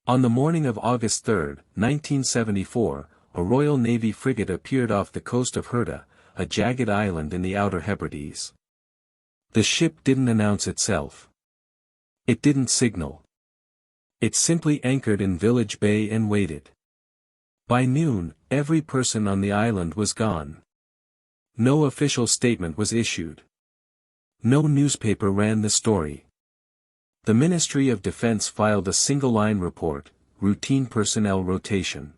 On the morning of August 3, 1974, a Royal Navy frigate appeared off the coast of Herta, a jagged island in the Outer Hebrides. The ship didn't announce itself. It didn't signal. It simply anchored in Village Bay and waited. By noon, every person on the island was gone. No official statement was issued. No newspaper ran the story. The Ministry of Defense filed a single-line report, routine personnel rotation.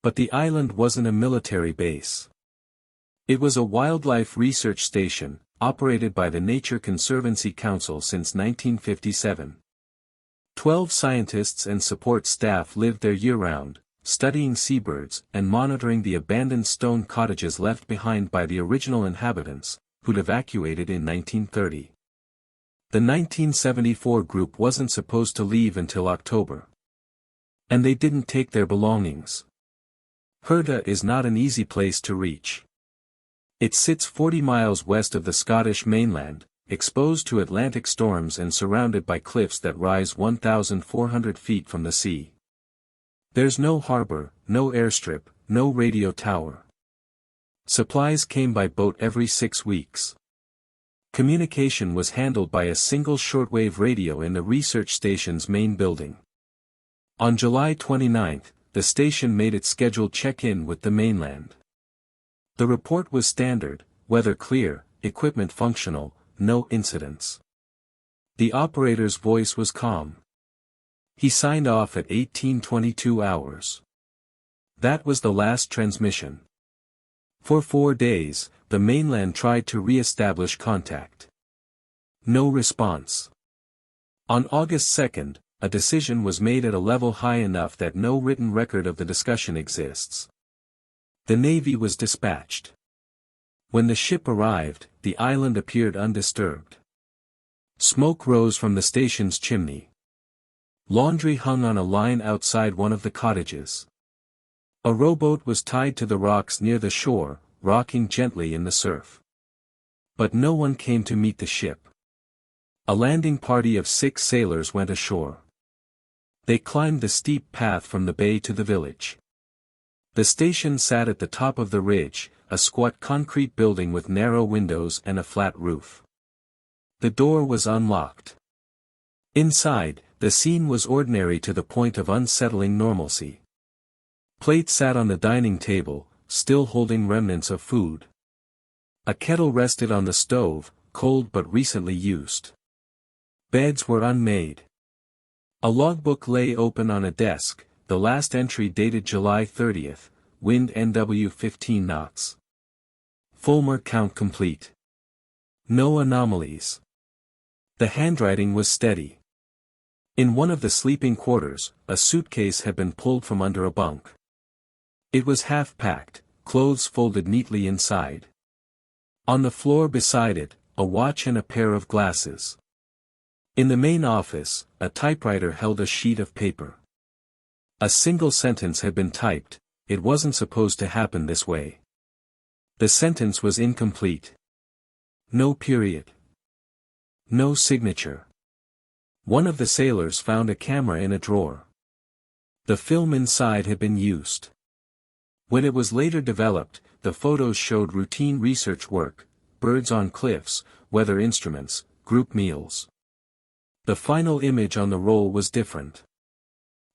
But the island wasn't a military base. It was a wildlife research station, operated by the Nature Conservancy Council since 1957. 12 scientists and support staff lived there year-round, studying seabirds and monitoring the abandoned stone cottages left behind by the original inhabitants, who'd evacuated in 1930. The 1974 group wasn't supposed to leave until October. And they didn't take their belongings. Herta is not an easy place to reach. It sits 40 miles west of the Scottish mainland, exposed to Atlantic storms and surrounded by cliffs that rise 1,400 feet from the sea. There's no harbor, no airstrip, no radio tower. Supplies came by boat every 6 weeks. Communication was handled by a single shortwave radio in the research station's main building. On July 29, the station made its scheduled check-in with the mainland. The report was standard, weather clear, equipment functional, no incidents. The operator's voice was calm. He signed off at 18:22 hours. That was the last transmission. For 4 days, the mainland tried to re-establish contact. No response. On August 2, a decision was made at a level high enough that no written record of the discussion exists. The Navy was dispatched. When the ship arrived, the island appeared undisturbed. Smoke rose from the station's chimney. Laundry hung on a line outside one of the cottages. A rowboat was tied to the rocks near the shore, rocking gently in the surf. But no one came to meet the ship. A landing party of 6 sailors went ashore. They climbed the steep path from the bay to the village. The station sat at the top of the ridge, a squat concrete building with narrow windows and a flat roof. The door was unlocked. Inside, the scene was ordinary to the point of unsettling normalcy. Plates sat on the dining table, still holding remnants of food. A kettle rested on the stove, cold but recently used. Beds were unmade. A logbook lay open on a desk, the last entry dated July 30, wind NW 15 knots. Fulmer count complete. No anomalies. The handwriting was steady. In one of the sleeping quarters, a suitcase had been pulled from under a bunk. It was half-packed, clothes folded neatly inside. On the floor beside it, a watch and a pair of glasses. In the main office, a typewriter held a sheet of paper. A single sentence had been typed, "It wasn't supposed to happen this way." The sentence was incomplete. No period. No signature. One of the sailors found a camera in a drawer. The film inside had been used. When it was later developed, the photos showed routine research work, birds on cliffs, weather instruments, group meals. The final image on the roll was different.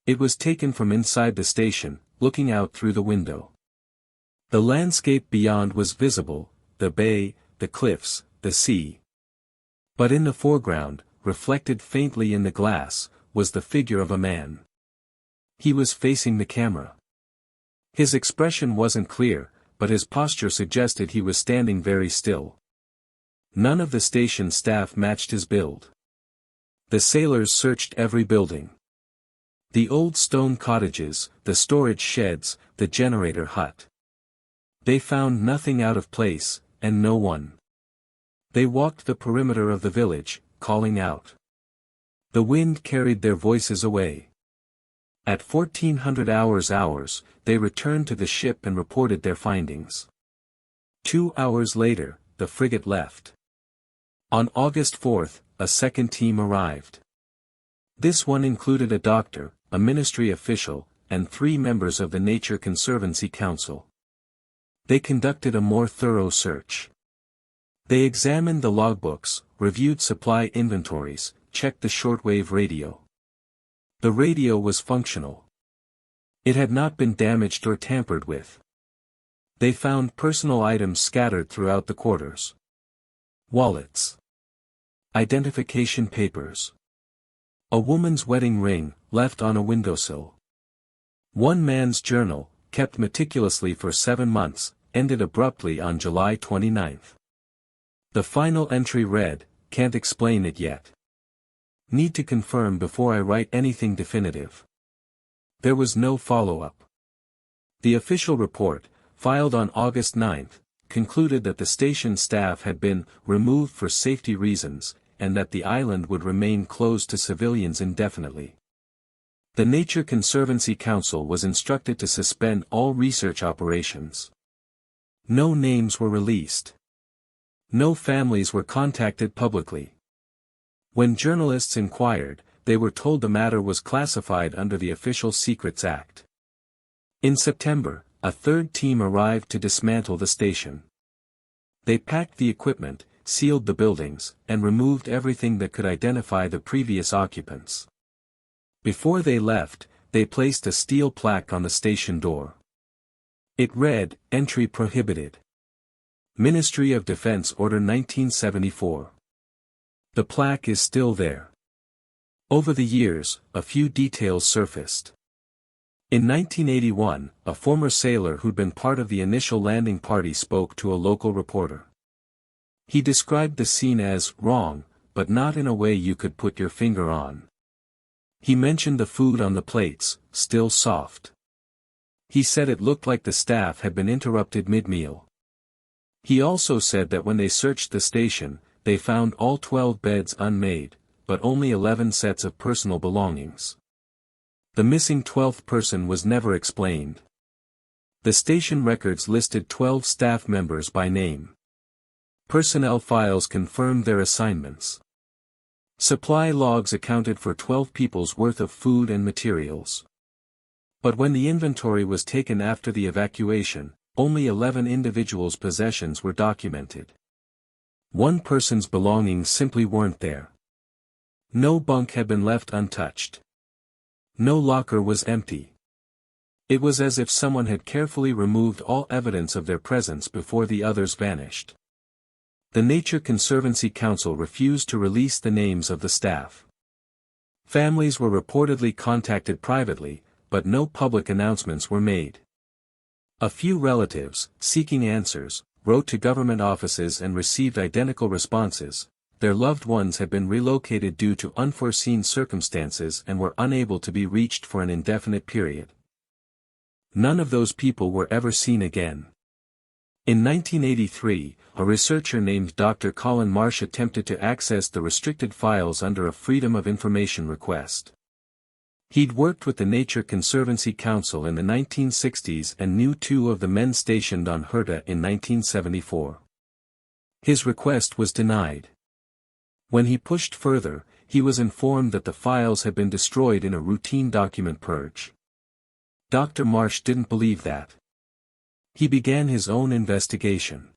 It was taken from inside the station, looking out through the window. The landscape beyond was visible, the bay, the cliffs, the sea. But in the foreground, reflected faintly in the glass, was the figure of a man. He was facing the camera. His expression wasn't clear, but his posture suggested he was standing very still. None of the station staff matched his build. The sailors searched every building. The old stone cottages, the storage sheds, the generator hut. They found nothing out of place, and no one. They walked the perimeter of the village, calling out. The wind carried their voices away. At 1400 hours, they returned to the ship and reported their findings. 2 hours later, the frigate left. On August 4, a second team arrived. This one included a doctor, a ministry official, and 3 members of the Nature Conservancy Council. They conducted a more thorough search. They examined the logbooks, reviewed supply inventories, checked the shortwave radio. The radio was functional. It had not been damaged or tampered with. They found personal items scattered throughout the quarters. Wallets. Identification papers. A woman's wedding ring, left on a windowsill. One man's journal, kept meticulously for 7 months, ended abruptly on July 29. The final entry read, "Can't explain it yet. Need to confirm before I write anything definitive." There was no follow-up. The official report, filed on August 9, concluded that the station staff had been removed for safety reasons, and that the island would remain closed to civilians indefinitely. The Nature Conservancy Council was instructed to suspend all research operations. No names were released. No families were contacted publicly. When journalists inquired, they were told the matter was classified under the Official Secrets Act. In September, a 3rd team arrived to dismantle the station. They packed the equipment, sealed the buildings, and removed everything that could identify the previous occupants. Before they left, they placed a steel plaque on the station door. It read, "Entry prohibited. Ministry of Defense Order 1974. The plaque is still there. Over the years, a few details surfaced. In 1981, a former sailor who'd been part of the initial landing party spoke to a local reporter. He described the scene as wrong, but not in a way you could put your finger on. He mentioned the food on the plates, still soft. He said it looked like the staff had been interrupted mid-meal. He also said that when they searched the station, they found all 12 beds unmade, but only 11 sets of personal belongings. The missing 12th person was never explained. The station records listed 12 staff members by name. Personnel files confirmed their assignments. Supply logs accounted for 12 people's worth of food and materials. But when the inventory was taken after the evacuation, only 11 individuals' possessions were documented. One person's belongings simply weren't there. No bunk had been left untouched. No locker was empty. It was as if someone had carefully removed all evidence of their presence before the others vanished. The Nature Conservancy Council refused to release the names of the staff. Families were reportedly contacted privately, but no public announcements were made. A few relatives, seeking answers, wrote to government offices and received identical responses. Their loved ones had been relocated due to unforeseen circumstances and were unable to be reached for an indefinite period. None of those people were ever seen again. In 1983, a researcher named Dr. Colin Marsh attempted to access the restricted files under a Freedom of Information request. He'd worked with the Nature Conservancy Council in the 1960s and knew 2 of the men stationed on Herta in 1974. His request was denied. When he pushed further, he was informed that the files had been destroyed in a routine document purge. Dr. Marsh didn't believe that. He began his own investigation.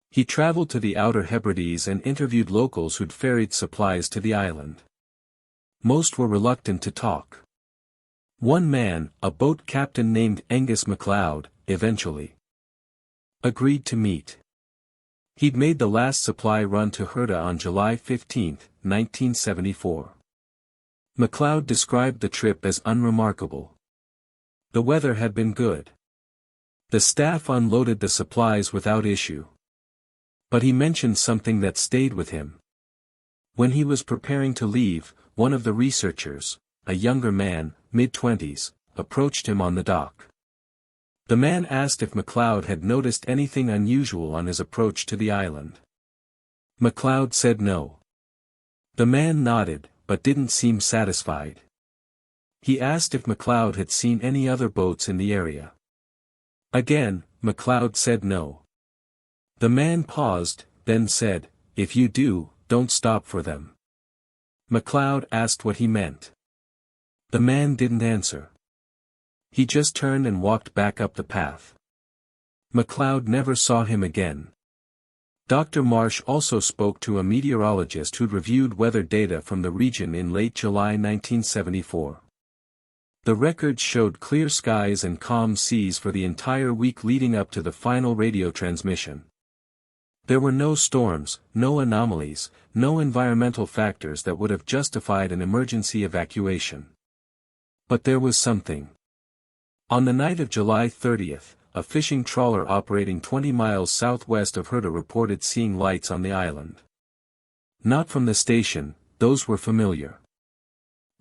He traveled to the Outer Hebrides and interviewed locals who'd ferried supplies to the island. Most were reluctant to talk. One man, a boat captain named Angus MacLeod, eventually agreed to meet. He'd made the last supply run to Herta on July 15, 1974. MacLeod described the trip as unremarkable. The weather had been good. The staff unloaded the supplies without issue. But he mentioned something that stayed with him. When he was preparing to leave, one of the researchers, a younger man, mid-20s, approached him on the dock. The man asked if MacLeod had noticed anything unusual on his approach to the island. MacLeod said no. The man nodded, but didn't seem satisfied. He asked if MacLeod had seen any other boats in the area. Again, MacLeod said no. The man paused, then said, "If you do, don't stop for them." MacLeod asked what he meant. The man didn't answer. He just turned and walked back up the path. McLeod never saw him again. Dr. Marsh also spoke to a meteorologist who'd reviewed weather data from the region in late July 1974. The records showed clear skies and calm seas for the entire week leading up to the final radio transmission. There were no storms, no anomalies, no environmental factors that would have justified an emergency evacuation. But there was something. On the night of July 30th, a fishing trawler operating 20 miles southwest of Herta reported seeing lights on the island. Not from the station, those were familiar.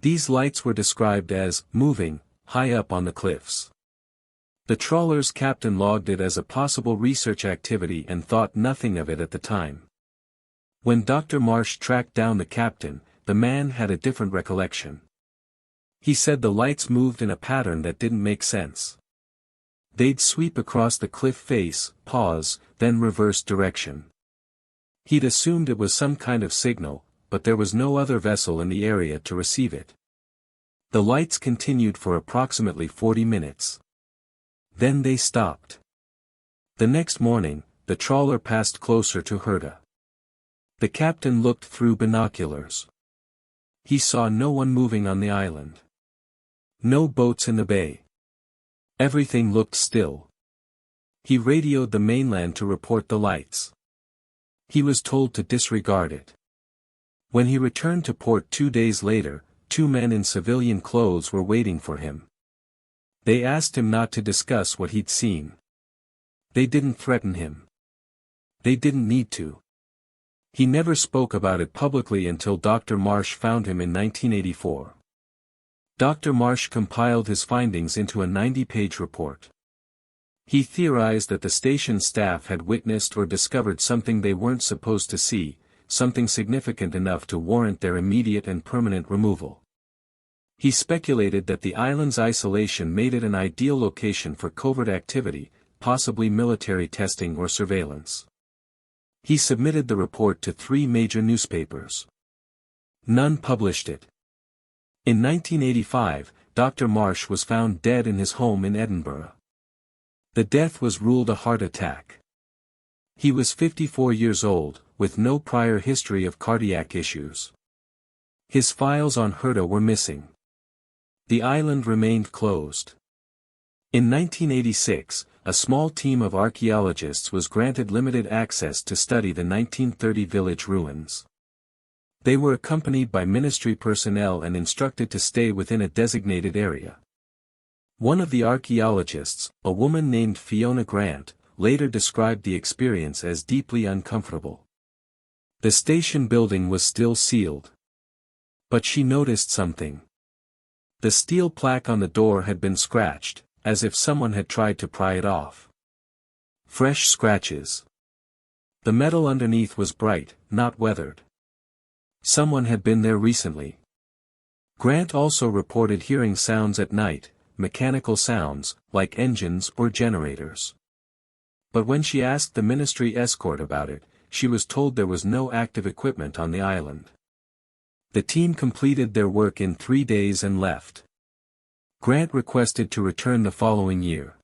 These lights were described as moving, high up on the cliffs. The trawler's captain logged it as a possible research activity and thought nothing of it at the time. When Dr. Marsh tracked down the captain, the man had a different recollection. He said the lights moved in a pattern that didn't make sense. They'd sweep across the cliff face, pause, then reverse direction. He'd assumed it was some kind of signal, but there was no other vessel in the area to receive it. The lights continued for approximately 40 minutes. Then they stopped. The next morning, the trawler passed closer to Herta. The captain looked through binoculars. He saw no one moving on the island. No boats in the bay. Everything looked still. He radioed the mainland to report the lights. He was told to disregard it. When he returned to port 2 days later, 2 men in civilian clothes were waiting for him. They asked him not to discuss what he'd seen. They didn't threaten him. They didn't need to. He never spoke about it publicly until Dr. Marsh found him in 1984. Dr. Marsh compiled his findings into a 90-page report. He theorized that the station staff had witnessed or discovered something they weren't supposed to see, something significant enough to warrant their immediate and permanent removal. He speculated that the island's isolation made it an ideal location for covert activity, possibly military testing or surveillance. He submitted the report to 3 major newspapers. None published it. In 1985, Dr. Marsh was found dead in his home in Edinburgh. The death was ruled a heart attack. He was 54 years old, with no prior history of cardiac issues. His files on Herta were missing. The island remained closed. In 1986, a small team of archaeologists was granted limited access to study the 1930 village ruins. They were accompanied by ministry personnel and instructed to stay within a designated area. One of the archaeologists, a woman named Fiona Grant, later described the experience as deeply uncomfortable. The station building was still sealed. But she noticed something. The steel plaque on the door had been scratched, as if someone had tried to pry it off. Fresh scratches. The metal underneath was bright, not weathered. Someone had been there recently. Grant also reported hearing sounds at night, mechanical sounds, like engines or generators. But when she asked the ministry escort about it, she was told there was no active equipment on the island. The team completed their work in 3 days and left. Grant requested to return the following year.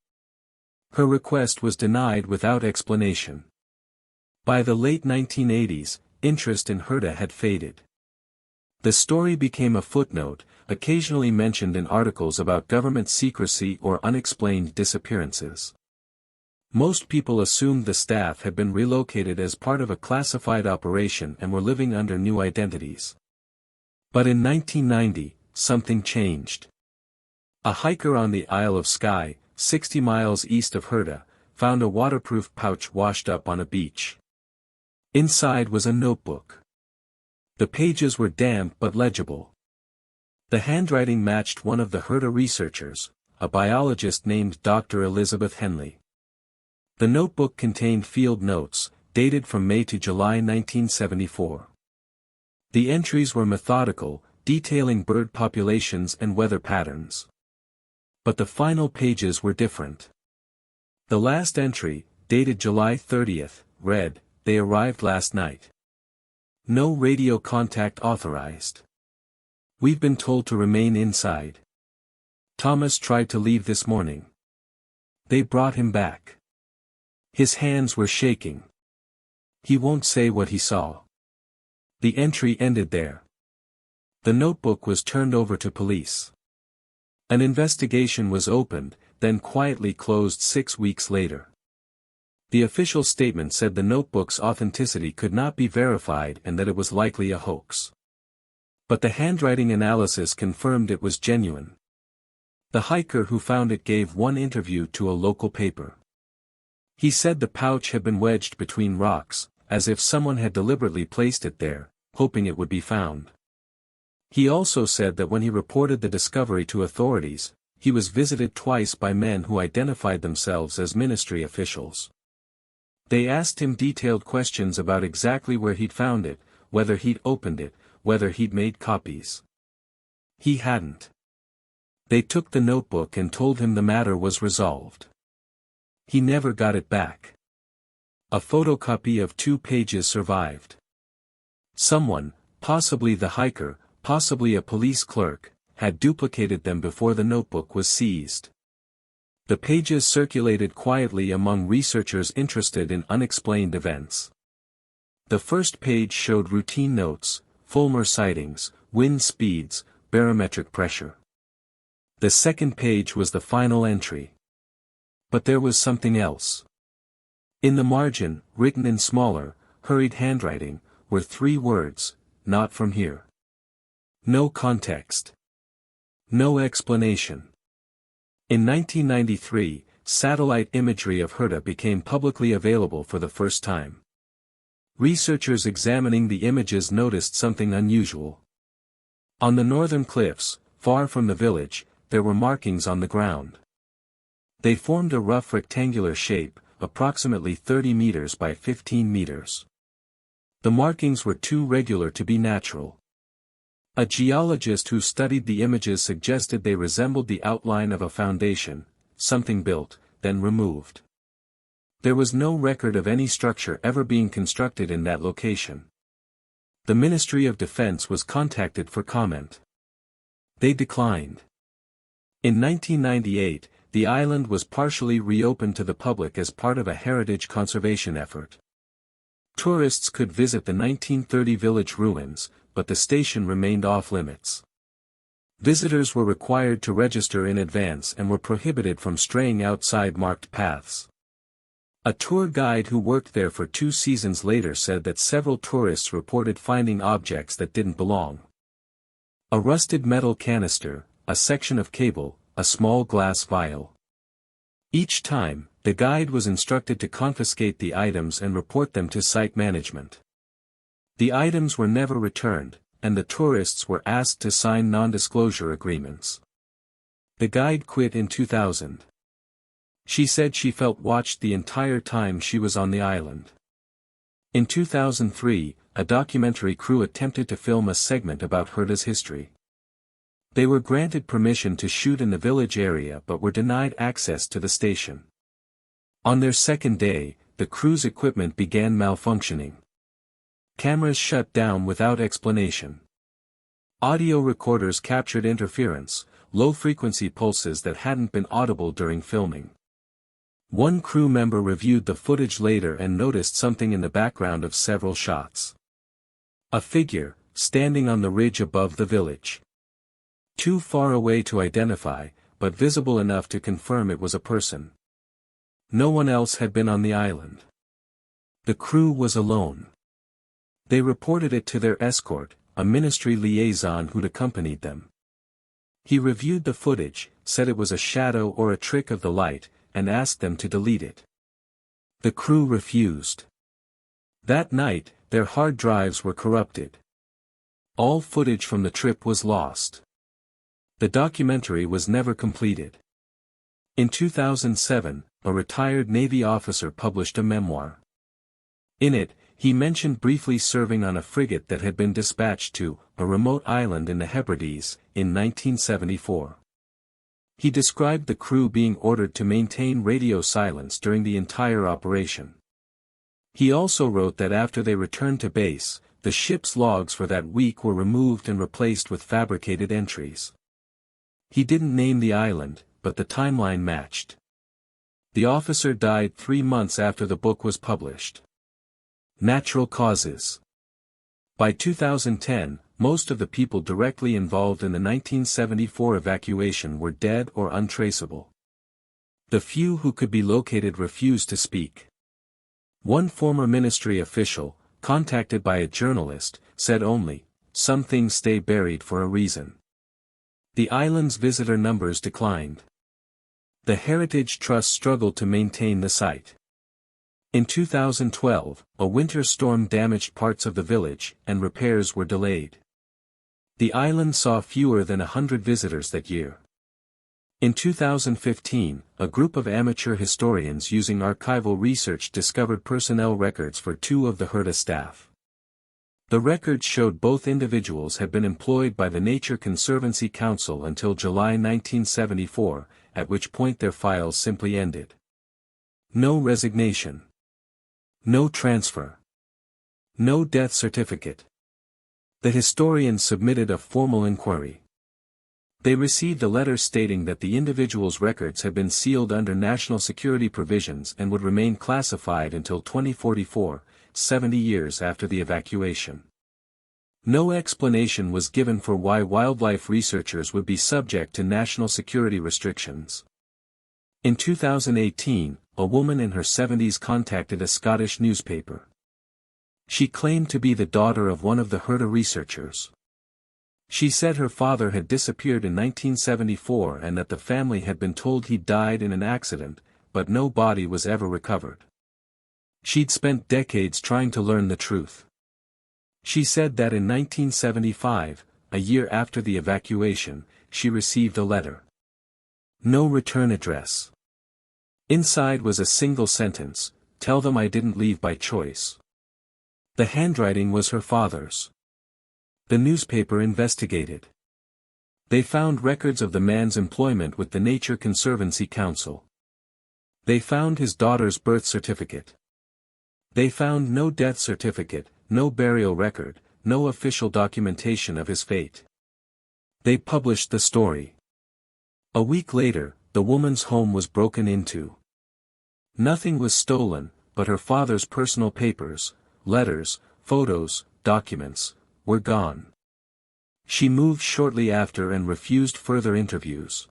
Her request was denied without explanation. By the late 1980s, interest in Herta had faded. The story became a footnote, occasionally mentioned in articles about government secrecy or unexplained disappearances. Most people assumed the staff had been relocated as part of a classified operation and were living under new identities. But in 1990, something changed. A hiker on the Isle of Skye, 60 miles east of Herta, found a waterproof pouch washed up on a beach. Inside was a notebook. The pages were damp but legible. The handwriting matched one of the Herta researchers, a biologist named Dr. Elizabeth Henley. The notebook contained field notes, dated from May to July 1974. The entries were methodical, detailing bird populations and weather patterns. But the final pages were different. The last entry, dated July 30th, read, "They arrived last night. No radio contact authorized." We've been told to remain inside. Thomas tried to leave this morning. They brought him back. His hands were shaking. He won't say what he saw. The entry ended there. The notebook was turned over to police. An investigation was opened, then quietly closed 6 weeks later. The official statement said the notebook's authenticity could not be verified and that it was likely a hoax. But the handwriting analysis confirmed it was genuine. The hiker who found it gave one interview to a local paper. He said the pouch had been wedged between rocks, as if someone had deliberately placed it there, hoping it would be found. He also said that when he reported the discovery to authorities, he was visited twice by men who identified themselves as ministry officials. They asked him detailed questions about exactly where he'd found it, whether he'd opened it, whether he'd made copies. He hadn't. They took the notebook and told him the matter was resolved. He never got it back. A photocopy of 2 pages survived. Someone, possibly the hiker, possibly a police clerk, had duplicated them before the notebook was seized. The pages circulated quietly among researchers interested in unexplained events. The first page showed routine notes, Fulmar sightings, wind speeds, barometric pressure. The second page was the final entry. But there was something else. In the margin, written in smaller, hurried handwriting, were 3 words, "Not from here." No context. No explanation. In 1993, satellite imagery of Herta became publicly available for the first time. Researchers examining the images noticed something unusual. On the northern cliffs, far from the village, there were markings on the ground. They formed a rough rectangular shape, approximately 30 meters by 15 meters. The markings were too regular to be natural. A geologist who studied the images suggested they resembled the outline of a foundation, something built, then removed. There was no record of any structure ever being constructed in that location. The Ministry of Defense was contacted for comment. They declined. In 1998, the island was partially reopened to the public as part of a heritage conservation effort. Tourists could visit the 1930 village ruins, but the station remained off-limits. Visitors were required to register in advance and were prohibited from straying outside marked paths. A tour guide who worked there for 2 seasons later said that several tourists reported finding objects that didn't belong. A rusted metal canister, a section of cable, a small glass vial. Each time, the guide was instructed to confiscate the items and report them to site management. The items were never returned, and the tourists were asked to sign non-disclosure agreements. The guide quit in 2000. She said she felt watched the entire time she was on the island. In 2003, a documentary crew attempted to film a segment about Herta's history. They were granted permission to shoot in the village area but were denied access to the station. On their second day, the crew's equipment began malfunctioning. Cameras shut down without explanation. Audio recorders captured interference, low-frequency pulses that hadn't been audible during filming. One crew member reviewed the footage later and noticed something in the background of several shots. A figure, standing on the ridge above the village. Too far away to identify, but visible enough to confirm it was a person. No one else had been on the island. The crew was alone. They reported it to their escort, a ministry liaison who'd accompanied them. He reviewed the footage, said it was a shadow or a trick of the light, and asked them to delete it. The crew refused. That night, their hard drives were corrupted. All footage from the trip was lost. The documentary was never completed. In 2007, a retired Navy officer published a memoir. In it, he mentioned briefly serving on a frigate that had been dispatched to a remote island in the Hebrides in 1974. He described the crew being ordered to maintain radio silence during the entire operation. He also wrote that after they returned to base, the ship's logs for that week were removed and replaced with fabricated entries. He didn't name the island, but the timeline matched. The officer died 3 months after the book was published. Natural causes. By 2010, most of the people directly involved in the 1974 evacuation were dead or untraceable. The few who could be located refused to speak. One former ministry official, contacted by a journalist, said only, "Some things stay buried for a reason." The island's visitor numbers declined. The Heritage Trust struggled to maintain the site. In 2012, a winter storm damaged parts of the village, and repairs were delayed. The island saw fewer than 100 visitors that year. In 2015, a group of amateur historians using archival research discovered personnel records for 2 of the HERTA staff. The records showed both individuals had been employed by the Nature Conservancy Council until July 1974, at which point their files simply ended. No resignation. No transfer. No death certificate. The historians submitted a formal inquiry. They received a letter stating that the individual's records had been sealed under national security provisions and would remain classified until 2044, 70 years after the evacuation. No explanation was given for why wildlife researchers would be subject to national security restrictions. In 2018, a woman in her 70s contacted a Scottish newspaper. She claimed to be the daughter of one of the HERTA researchers. She said her father had disappeared in 1974 and that the family had been told he died in an accident, but no body was ever recovered. She'd spent decades trying to learn the truth. She said that in 1975, a year after the evacuation, she received a letter. No return address. Inside was a single sentence, "Tell them I didn't leave by choice." The handwriting was her father's. The newspaper investigated. They found records of the man's employment with the Nature Conservancy Council. They found his daughter's birth certificate. They found no death certificate, no burial record, no official documentation of his fate. They published the story. A week later, the woman's home was broken into. Nothing was stolen, but her father's personal papers, letters, photos, documents, were gone. She moved shortly after and refused further interviews.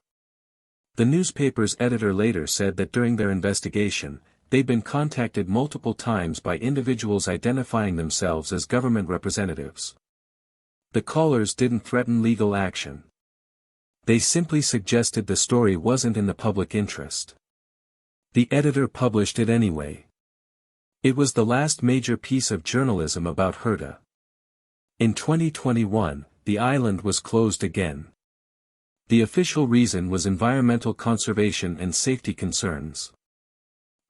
The newspaper's editor later said that during their investigation, they'd been contacted multiple times by individuals identifying themselves as government representatives. The callers didn't threaten legal action. They simply suggested the story wasn't in the public interest. The editor published it anyway. It was the last major piece of journalism about HERTA. In 2021, the island was closed again. The official reason was environmental conservation and safety concerns.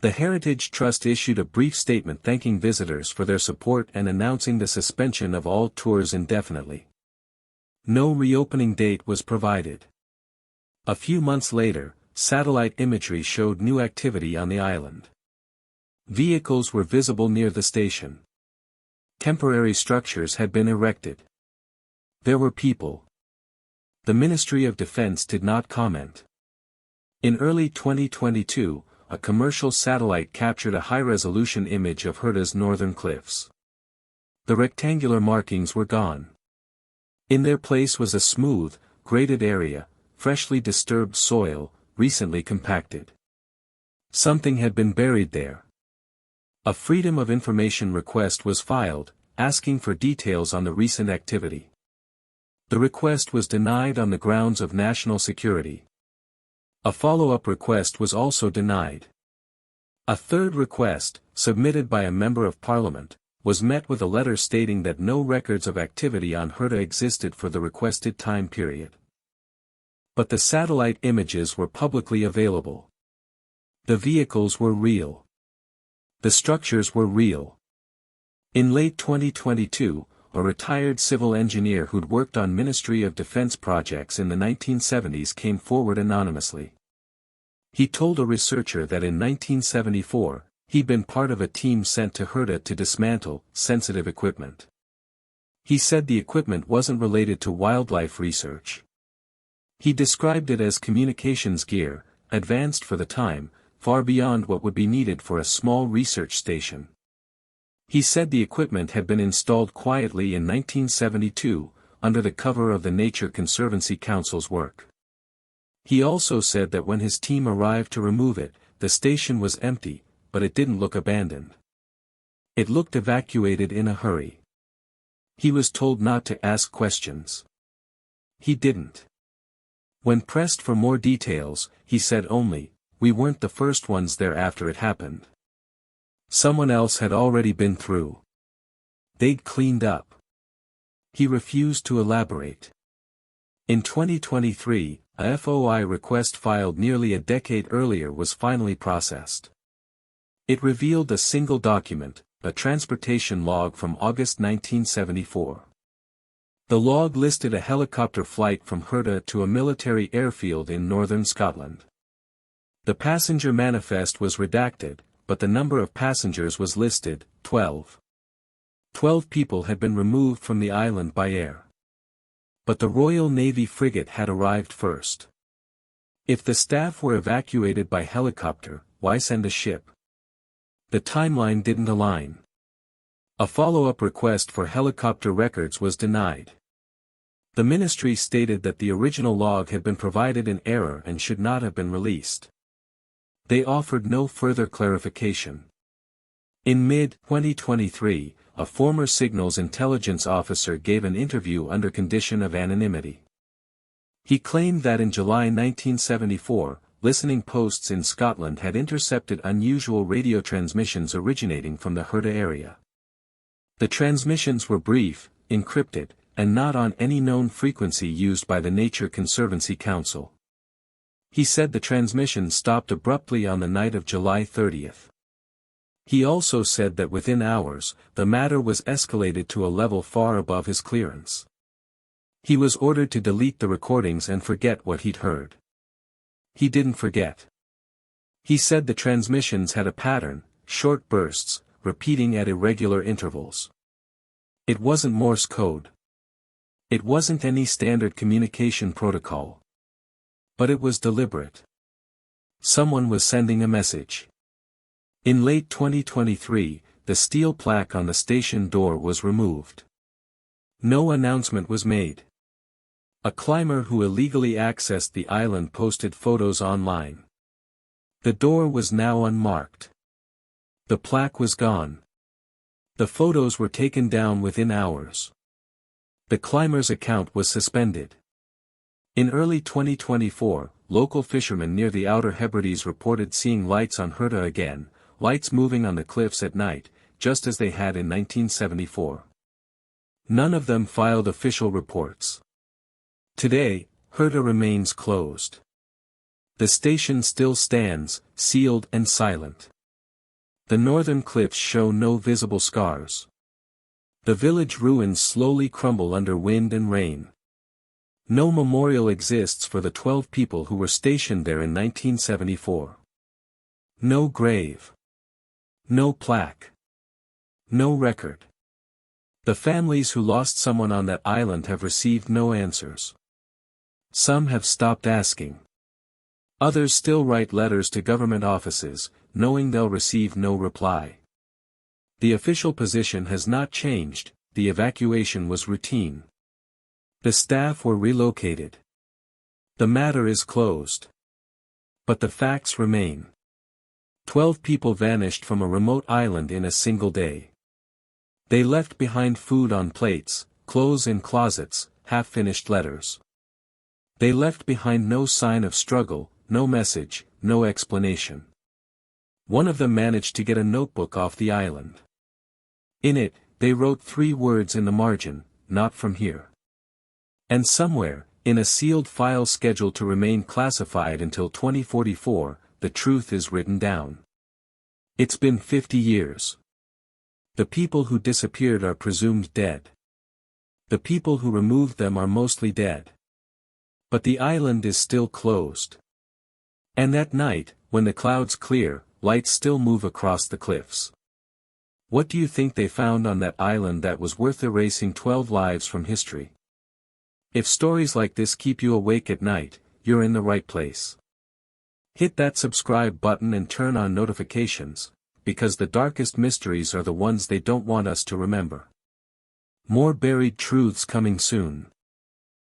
The Heritage Trust issued a brief statement thanking visitors for their support and announcing the suspension of all tours indefinitely. No reopening date was provided. A few months later, satellite imagery showed new activity on the island. Vehicles were visible near the station. Temporary structures had been erected. There were people. The Ministry of Defense did not comment. In early 2022, a commercial satellite captured a high-resolution image of HERTA's northern cliffs. The rectangular markings were gone. In their place was a smooth, graded area, freshly disturbed soil, recently compacted. Something had been buried there. A Freedom of Information request was filed, asking for details on the recent activity. The request was denied on the grounds of national security. A follow-up request was also denied. A third request, submitted by a member of parliament, was met with a letter stating that no records of activity on HERTA existed for the requested time period. But the satellite images were publicly available. The vehicles were real. The structures were real. In late 2022, a retired civil engineer who'd worked on Ministry of Defense projects in the 1970s came forward anonymously. He told a researcher that in 1974, he'd been part of a team sent to HERTA to dismantle sensitive equipment. He said the equipment wasn't related to wildlife research. He described it as communications gear, advanced for the time, far beyond what would be needed for a small research station. He said the equipment had been installed quietly in 1972, under the cover of the Nature Conservancy Council's work. He also said that when his team arrived to remove it, the station was empty, but it didn't look abandoned. It looked evacuated in a hurry. He was told not to ask questions. He didn't. When pressed for more details, he said only, "We weren't the first ones there after it happened. Someone else had already been through. They'd cleaned up." He refused to elaborate. In 2023, a FOI request filed nearly a decade earlier was finally processed. It revealed a single document, a transportation log from August 1974. The log listed a helicopter flight from Herta to a military airfield in northern Scotland. The passenger manifest was redacted, but the number of passengers was listed, 12. 12 people had been removed from the island by air. But the Royal Navy frigate had arrived first. If the staff were evacuated by helicopter, why send a ship? The timeline didn't align. A follow-up request for helicopter records was denied. The ministry stated that the original log had been provided in error and should not have been released. They offered no further clarification. In mid-2023, a former signals intelligence officer gave an interview under condition of anonymity. He claimed that in July 1974, listening posts in Scotland had intercepted unusual radio transmissions originating from the Herta area. The transmissions were brief, encrypted, and not on any known frequency used by the Nature Conservancy Council. He said the transmission stopped abruptly on the night of July 30th. He also said that within hours, the matter was escalated to a level far above his clearance. He was ordered to delete the recordings and forget what he'd heard. He didn't forget. He said the transmissions had a pattern, short bursts, repeating at irregular intervals. It wasn't Morse code. It wasn't any standard communication protocol. But it was deliberate. Someone was sending a message. In late 2023, the steel plaque on the station door was removed. No announcement was made. A climber who illegally accessed the island posted photos online. The door was now unmarked. The plaque was gone. The photos were taken down within hours. The climber's account was suspended. In early 2024, local fishermen near the Outer Hebrides reported seeing lights on Herta again, lights moving on the cliffs at night, just as they had in 1974. None of them filed official reports. Today, Herta remains closed. The station still stands, sealed and silent. The northern cliffs show no visible scars. The village ruins slowly crumble under wind and rain. No memorial exists for the 12 people who were stationed there in 1974. No grave. No plaque. No record. The families who lost someone on that island have received no answers. Some have stopped asking. Others still write letters to government offices, knowing they'll receive no reply. The official position has not changed, the evacuation was routine. The staff were relocated. The matter is closed. But the facts remain. 12 people vanished from a remote island in a single day. They left behind food on plates, clothes in closets, half-finished letters. They left behind no sign of struggle, no message, no explanation. One of them managed to get a notebook off the island. In it, they wrote 3 words in the margin, "Not from here." And somewhere, in a sealed file scheduled to remain classified until 2044, the truth is written down. It's been 50 years. The people who disappeared are presumed dead. The people who removed them are mostly dead. But the island is still closed. And at night, when the clouds clear, lights still move across the cliffs. What do you think they found on that island that was worth erasing 12 lives from history? If stories like this keep you awake at night, you're in the right place. Hit that subscribe button and turn on notifications, because the darkest mysteries are the ones they don't want us to remember. More buried truths coming soon.